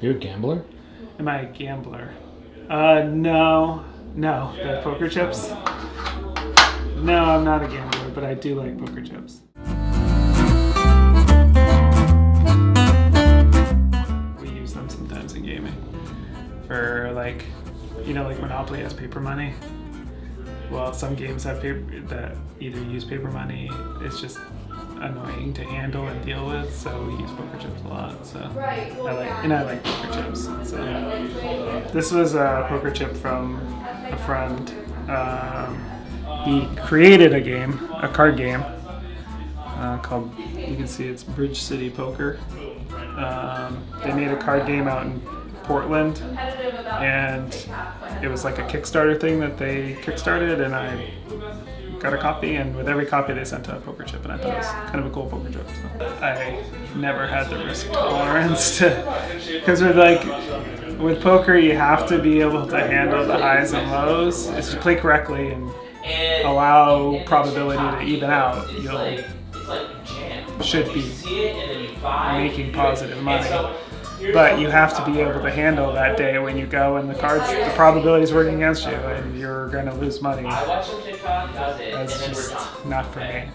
You're a gambler? Am I a gambler? No. The poker chips? No, I'm not a gambler, but I do like poker chips. We use them sometimes in gaming. For like Monopoly has paper money. Well, some games have paper that either use paper money. It's just annoying to handle and deal with, so we use poker chips a lot. So I like poker chips. So this was a poker chip from a friend. He created a card game called, you can see it's Bridge City Poker. They made a card game out in Portland, and it was like a Kickstarter thing that they kickstarted, and I got a copy, and with every copy they sent a poker chip, and I thought it was kind of a cool poker chip. So I never had the risk tolerance because with poker you have to be able to handle the highs and lows. If you play correctly and allow probability to even out, you should be making positive money. But you have to be able to handle that day when you go and the probability is working against you and you're going to lose money. That's just not for me.